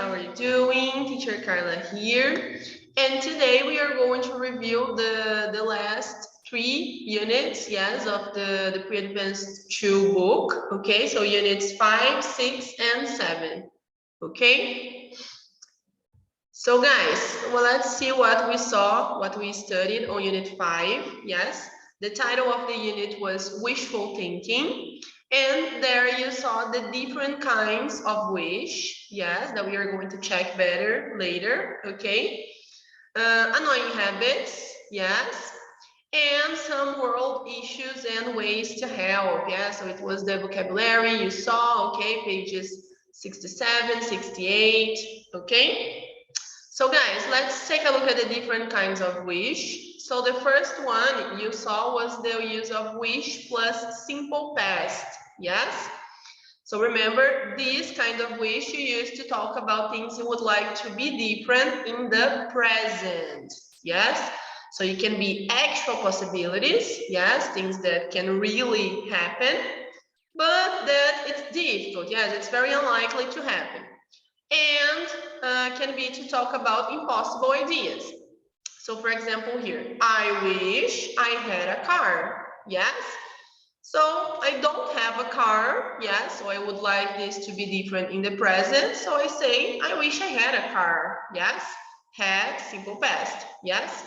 how are you doing? Teacher Carla here. And today we are going to review the last 3 units, yes, of the Pre-Advanced 2 book. Okay, so units 5, 6, and 7. Okay. So guys, well, let's see what we saw, what we studied on unit 5. Yes, the title of the unit was Wishful Thinking. And there you saw the different kinds of wish, yes, that we are going to check better later, okay? Annoying habits, yes, and some world issues and ways to help, yeah, so it was the vocabulary you saw, okay, pages 67, 68, okay? So guys, let's take a look at the different kinds of wish. So the first one you saw was the use of wish plus simple past. Yes? So remember, this kind of wish you use to talk about things you would like to be different in the present. Yes? So it can be actual possibilities, yes, things that can really happen, but that it's difficult, yes, it's very unlikely to happen. And can be to talk about impossible ideas. So for example here, I wish I had a car, yes? So I don't have a car, yes, so I would like this to be different in the present. So I say, I wish I had a car, yes? Had, simple past, yes?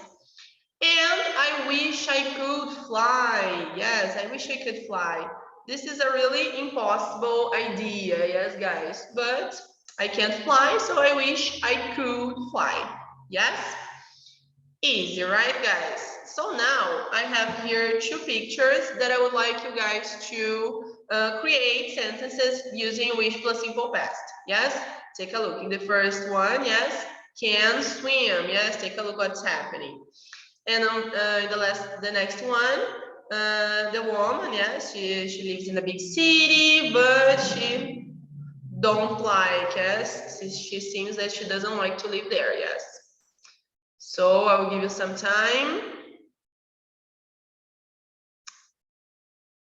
And I wish I could fly, yes, I wish I could fly. This is a really impossible idea, yes, guys, but I can't fly, so I wish I could fly, yes? Easy, right, guys? So now I have here 2 pictures that I would like you guys to create sentences using wish plus simple past. Yes? Take a look. In the first one, yes, can swim. Yes, take a look what's happening. And in the next one, the woman, yes, she lives in a big city, but she don't like, yes, she seems that she doesn't like to live there, yes. So I will give you some time.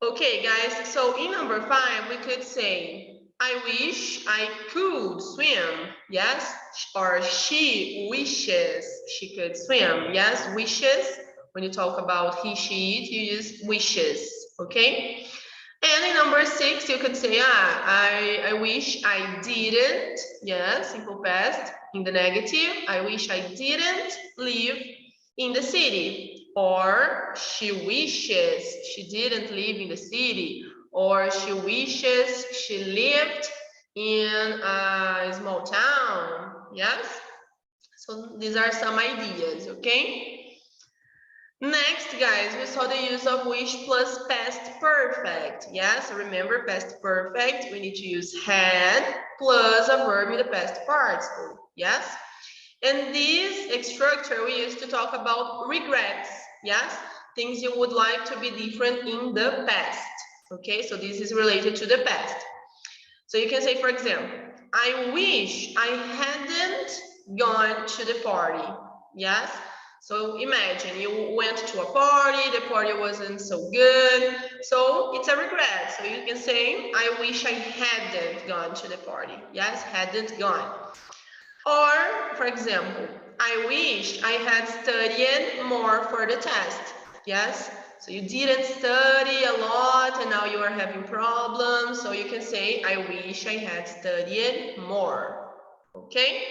Okay, guys, so in number 5, we could say, I wish I could swim, yes? Or she wishes she could swim, yes? Wishes, when you talk about he, she, it, you use wishes, okay? And in number 6, you could say, I wish I didn't, yes, simple past, in the negative, I wish I didn't live in the city. Or she wishes she didn't live in the city. Or she wishes she lived in a small town, yes? So these are some ideas, okay? Next, guys, we saw the use of wish plus past perfect. Yes, remember past perfect, we need to use had plus a verb in the past participle. Yes, and this structure we used to talk about regrets. Yes, things you would like to be different in the past. Okay, so this is related to the past. So you can say, for example, I wish I hadn't gone to the party. Yes. So imagine you went to a party, the party wasn't so good, so it's a regret. So you can say, I wish I hadn't gone to the party. Yes, hadn't gone. Or, for example, I wish I had studied more for the test. Yes, so you didn't study a lot and now you are having problems. So you can say, I wish I had studied more. Okay?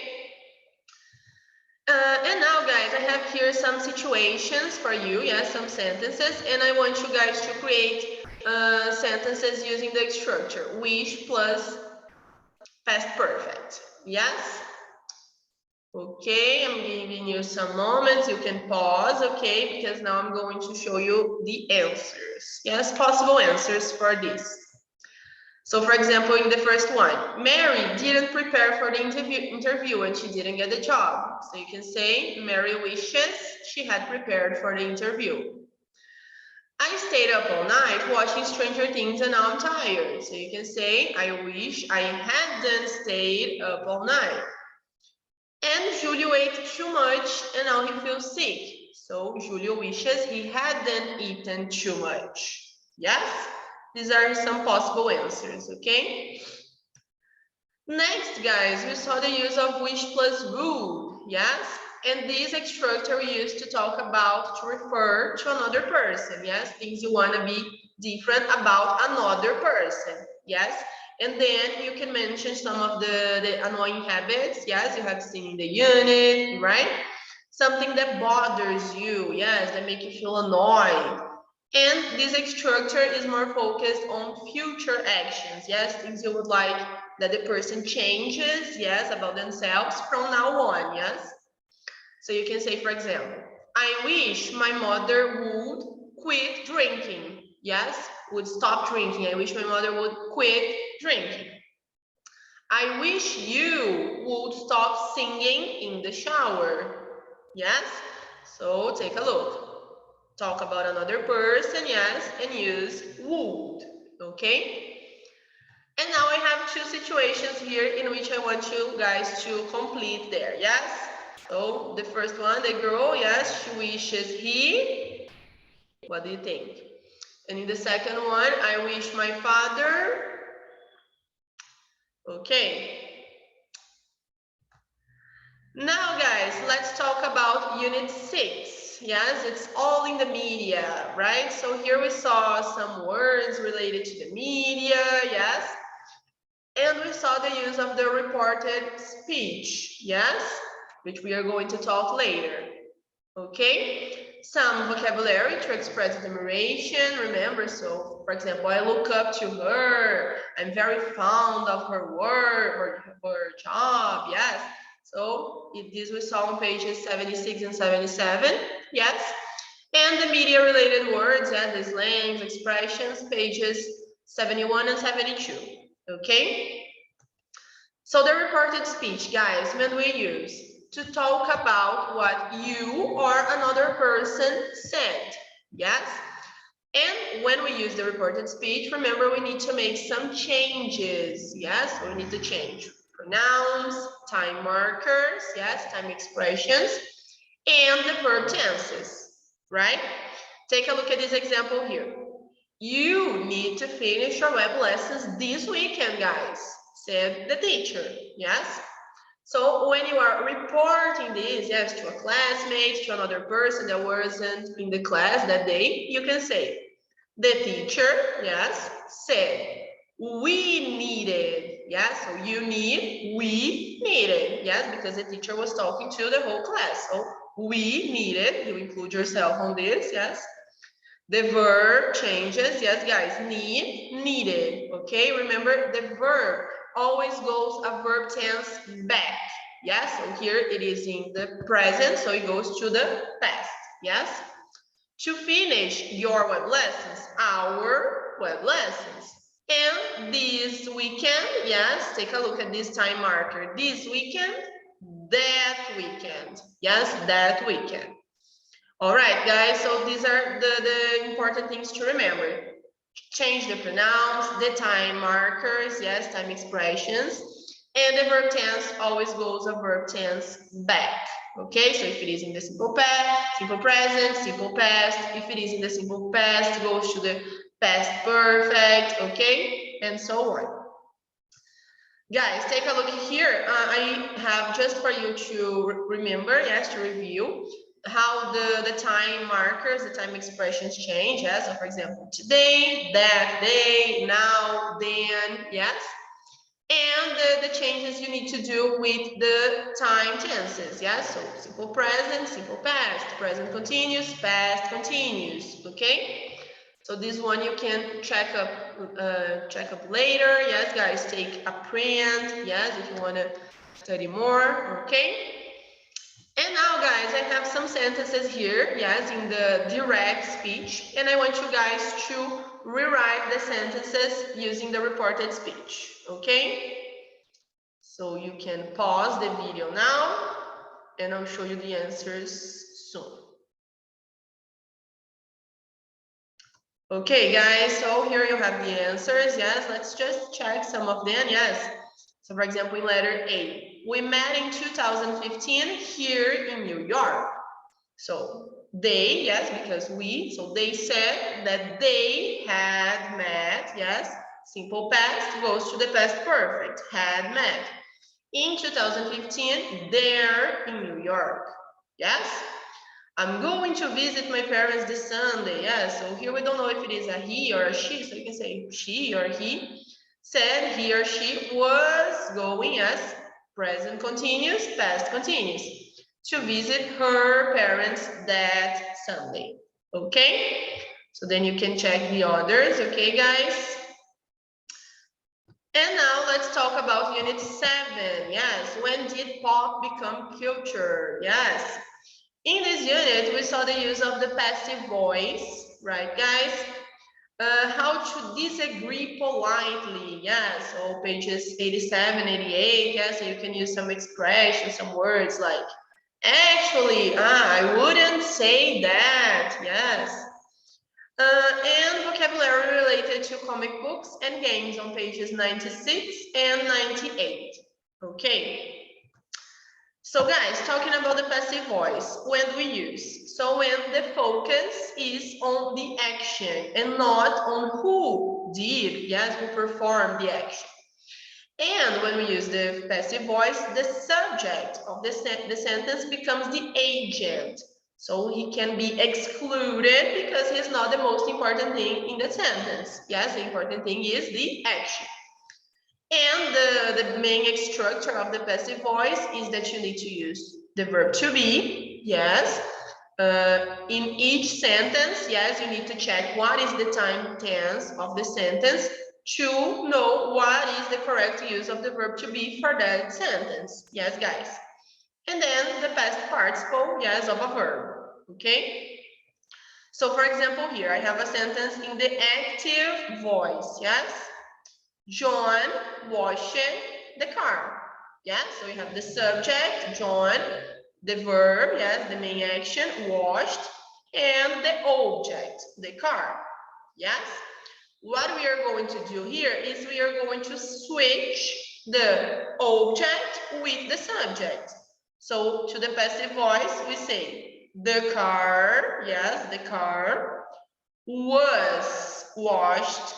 And now, guys, I have here some situations for you, yes, some sentences, and I want you guys to create sentences using the structure, wish plus past perfect, yes? Okay, I'm giving you some moments, you can pause, okay, because now I'm going to show you the answers, yes, possible answers for this. So for example, in the first one, Mary didn't prepare for the interview and she didn't get the job. So you can say, Mary wishes she had prepared for the interview. I stayed up all night watching Stranger Things and now I'm tired. So you can say, I wish I hadn't stayed up all night. And Julio ate too much and now he feels sick. So Julio wishes he hadn't eaten too much. Yes? These are some possible answers, okay? Next, guys, we saw the use of wish plus would, yes? And this structure we use to talk about, to refer to another person, yes? Things you want to be different about another person, yes? And then you can mention some of the annoying habits, yes, you have seen in the unit, right? Something that bothers you, yes, that make you feel annoyed. And this structure is more focused on future actions, yes, things you would like that the person changes, yes, about themselves from now on, yes. So you can say, for example, I wish my mother would quit drinking, yes, would stop drinking. I wish my mother would quit drinking. I wish you would stop singing in the shower, yes. So take a look. Talk about another person, yes, and use would, okay? And now I have two situations here in which I want you guys to complete there, yes? So the first one, the girl, yes, she wishes he. What do you think? And in the second one, I wish my father. Okay. Now, guys, let's talk about Unit 6. Yes, it's all in the media, right? So here we saw some words related to the media, yes? And we saw the use of the reported speech, yes? Which we are going to talk later, okay? Some vocabulary to express admiration, remember, so for example, I look up to her, I'm very fond of her work, her job, yes? So this we saw on pages 76 and 77, yes? And the media related words and the slangs, expressions, pages 71 and 72, okay? So the reported speech, guys, when we use to talk about what you or another person said, yes? And when we use the reported speech, remember we need to make some changes, yes? We need to change pronouns, time markers, yes, time expressions, and the verb tenses, right? Take a look at this example here. You need to finish your web lessons this weekend, guys, said the teacher, yes? So when you are reporting this, yes, to a classmate, to another person that wasn't in the class that day, you can say, the teacher, yes, said, we needed, yes, so you need, we needed, yes, because the teacher was talking to the whole class. So we needed, you include yourself on this, yes. The verb changes, yes, guys, need, needed, okay? Remember, the verb always goes a verb tense back, yes? So here it is in the present, so it goes to the past, yes? To finish your web lessons, our web lessons. And this weekend, yes, take a look at this time marker. This weekend, that weekend, yes, that weekend. All right, guys, so these are the important things to remember. Change the pronouns, the time markers, yes, time expressions, and the verb tense always goes a verb tense back, okay? So if it is in the simple past, simple present, simple past, if it is in the simple past, it goes to the past perfect, okay? And so on. Guys, take a look here. I have just for you to remember, yes, to review how the time markers, the time expressions change. Yes, so for example, today, that day, now, then, yes. And the changes you need to do with the time tenses, yes. So simple present, simple past, present continuous, past continuous, okay. So this one you can check up later. Yes, guys, take a print. Yes, if you want to study more. Okay. And now, guys, I have some sentences here. Yes, in the direct speech, and I want you guys to rewrite the sentences using the reported speech. Okay. So you can pause the video now, and I'll show you the answers soon. Okay, guys, so here you have the answers. Yes, let's just check some of them. Yes. So, for example, in letter A, we met in 2015 here in New York. So, they, yes, because we, so they said that they had met, yes, Simple past goes to the past perfect. Had met. In 2015, they're in New York. Yes? I'm going to visit my parents this Sunday. Yes, so here we don't know if it is a he or a she, so you can say she or he. Said he or she was going as present continuous, past continuous, to visit her parents that Sunday. Okay? So then you can check the others, okay, guys? And now let's talk about unit 7. Yes, when did pop become culture? Yes. In this unit, we saw the use of the passive voice, right, guys? How to disagree politely. Yeah, so pages 87, 88. Yeah, so you can use some expressions, some words like, actually, I wouldn't say that. Yes. And vocabulary related to comic books and games on pages 96 and 98. Okay. So guys, talking about the passive voice, when we use? So when the focus is on the action and not on who did, yes, who performed the action. And when we use the passive voice, the subject of the sentence becomes the agent. So he can be excluded because he's not the most important thing in the sentence. Yes, the important thing is the action. And the main structure of the passive voice is that you need to use the verb to be, yes. In each sentence, yes, you need to check what is the time tense of the sentence to know what is the correct use of the verb to be for that sentence. Yes, guys. And then the past participle, yes, of a verb, okay? So for example, here I have a sentence in the active voice, yes? John washed the car. Yeah, so we have the subject, John, the verb, yes, the main action, washed, and the object, the car. Yes. What we are going to do here is we are going to switch the object with the subject. So to the passive voice, we say the car, yes, the car was washed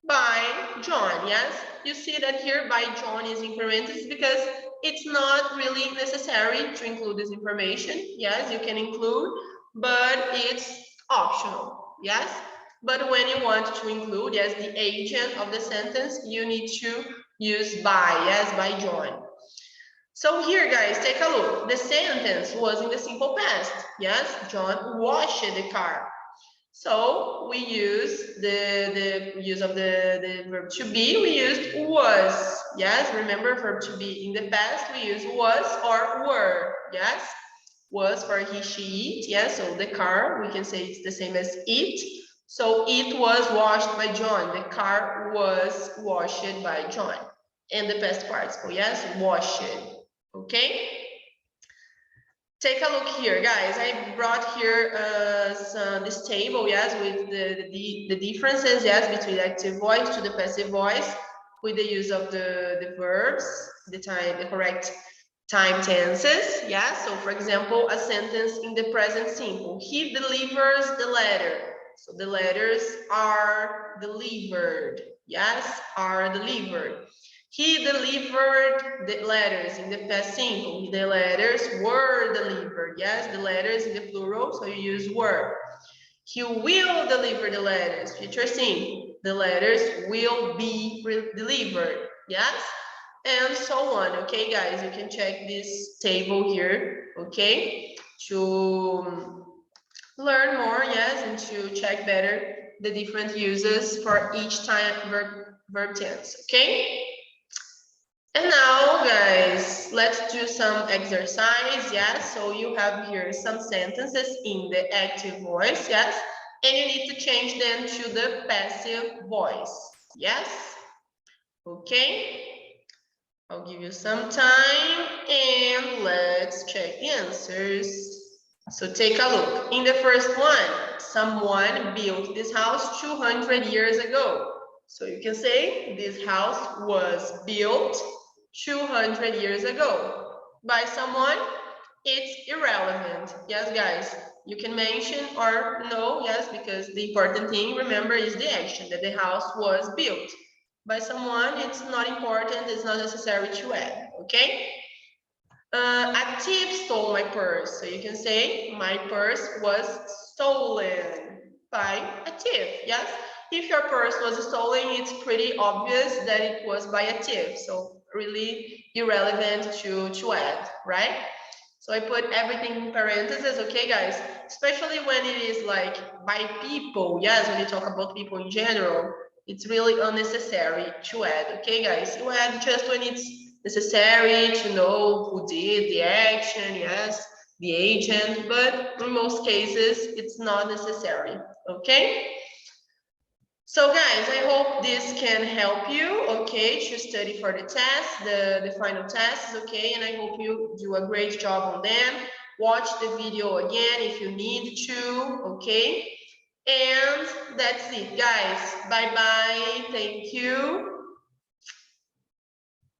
by John. Yes, you see that here by John is in parentheses because it's not really necessary to include this information. Yes, you can include, but it's optional. Yes, but when you want to include, yes, the agent of the sentence, you need to use by, yes, by John. So here, guys, take a look. The sentence was in the simple past. Yes, John washed the car. So we use the use of the verb to be, we used was. Yes, remember verb to be in the past, we use was or were. Yes, was for he, she, it. Yes, so the car, we can say it's the same as it. So it was washed by John. The car was washed by John. And the past participle, yes, washed. Okay. Take a look here, guys. I brought here this table, yes, with the differences, yes, between the active voice to the passive voice, with the use of the verbs, the correct time tenses, yes. So, for example, a sentence in the present simple: he delivers the letter. So the letters are delivered, yes, are delivered. He delivered the letters in the past simple. The letters were delivered. Yes, the letters in the plural, so you use were. He will deliver the letters. Future simple. The letters will be delivered. Yes, and so on. Okay, guys, you can check this table here. Okay, to learn more. Yes, and to check better the different uses for each time verb tense. Okay. And now, guys, let's do some exercise, yes? So you have here some sentences in the active voice, yes? And you need to change them to the passive voice, yes? Okay, I'll give you some time and let's check the answers. So take a look. In the first one, someone built this house 200 years ago. So you can say this house was built 200 years ago by someone. It's irrelevant. Yes, guys, you can mention or no, yes, because the important thing, remember, is the action that the house was built. by someone, it's not important, it's not necessary to add, okay? A thief stole my purse. So you can say, my purse was stolen by a thief, yes? If your purse was stolen, it's pretty obvious that it was by a thief. So really irrelevant to add, right? So I put everything in parentheses, okay, guys? Especially when it is like by people, yes, when you talk about people in general, it's really unnecessary to add, okay, guys? You add just when it's necessary to know who did the action, yes, the agent, but in most cases, it's not necessary, okay? So guys, I hope this can help you, okay, to study for the test, the final tests, okay, and I hope you do a great job on them. Watch the video again if you need to, okay? And that's it, guys. Bye-bye. Thank you.